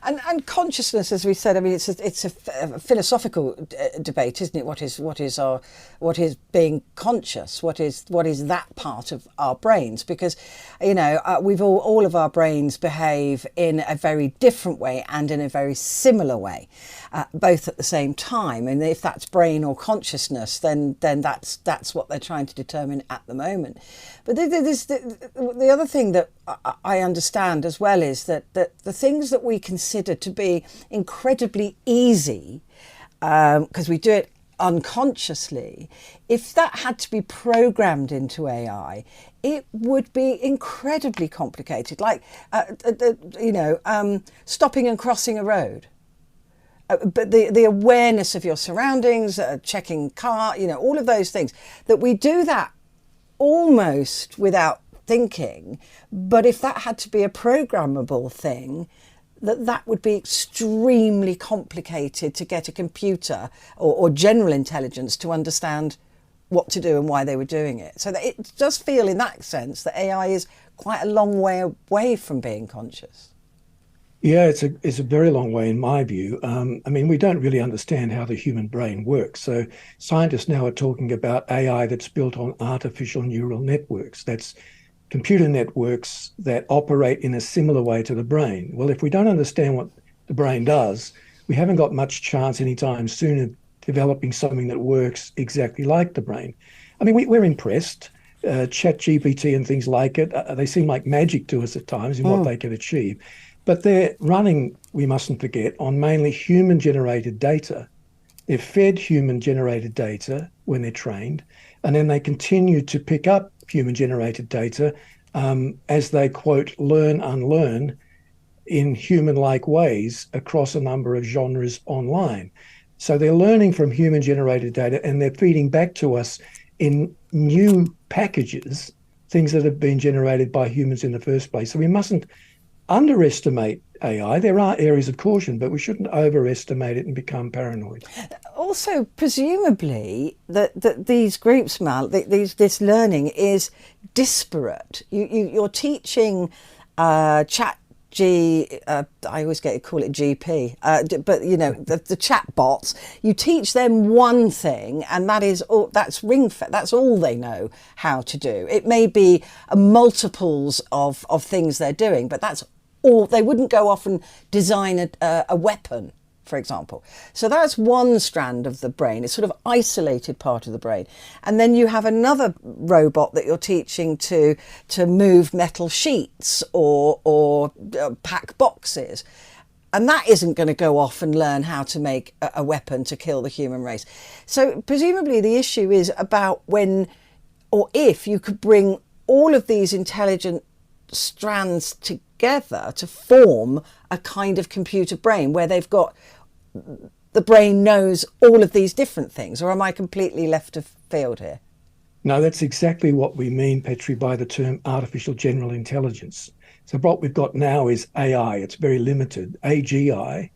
And consciousness, as we said, I mean, it's a philosophical debate, isn't it? What is being conscious? What is that part of our brains? Because, you know, we've all of our brains behave in a very different way and in a very similar way, both at the same time. And if that's brain or consciousness, then that's what they're trying to determine at the moment. But the other thing that I understand as well is that the things that we consider to be incredibly easy, because we do it unconsciously, if that had to be programmed into AI, it would be incredibly complicated. Like, stopping and crossing a road. But the awareness of your surroundings, checking car, you know, all of those things, that we do that almost without thinking. But if that had to be a programmable thing, that would be extremely complicated to get a computer or general intelligence to understand what to do and why they were doing it. So that it does feel in that sense that AI is quite a long way away from being conscious. Yeah, it's a very long way in my view. I mean, we don't really understand how the human brain works. So scientists now are talking about AI that's built on artificial neural networks. That's computer networks that operate in a similar way to the brain. Well, if we don't understand what the brain does, we haven't got much chance anytime soon of developing something that works exactly like the brain. I mean, we're impressed. ChatGPT and things like it, they seem like magic to us at times in what they can achieve. But they're running, we mustn't forget, on mainly human-generated data. They're fed human-generated data when they're trained, and then they continue to pick up human-generated data as they, quote, learn, unlearn in human-like ways across a number of genres online. So they're learning from human-generated data and they're feeding back to us in new packages, things that have been generated by humans in the first place. So we mustn't underestimate AI. There are areas of caution, but we shouldn't overestimate it and become paranoid. Also, presumably, that these groups, Mal, this learning is disparate. You're teaching I always get to call it GP, but you know, the chat bots, you teach them one thing and that's that's all they know how to do. It may be multiples of things they're doing, but that's all. They wouldn't go off and design a weapon, for example. So that's one strand of the brain. It's sort of isolated part of the brain. And then you have another robot that you're teaching to move metal sheets or pack boxes. And that isn't going to go off and learn how to make a weapon to kill the human race. So presumably the issue is about when or if you could bring all of these intelligent strands together to form a kind of computer brain where they've got the brain knows all of these different things. Or am I completely left of field here? No, that's exactly what we mean, Petri, by the term artificial general intelligence. So what we've got now is AI. It's very limited. AGI,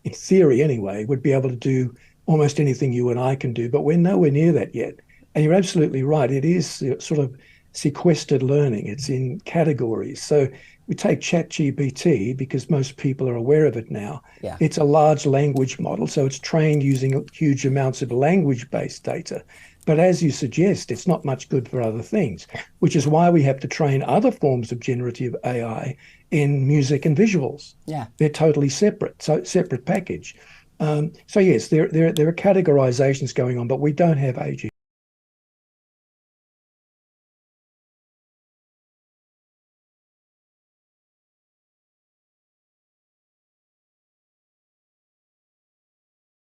in theory anyway, would be able to do almost anything you and I can do, but we're nowhere near that yet. And you're absolutely right. It is sort of sequestered learning. It's in categories. So we take ChatGPT because most people are aware of it now. Yeah. It's a large language model, so it's trained using huge amounts of language-based data. But as you suggest, it's not much good for other things, which is why we have to train other forms of generative AI in music and visuals. Yeah. They're totally separate, so separate package. So yes, there are categorizations going on, but we don't have AG.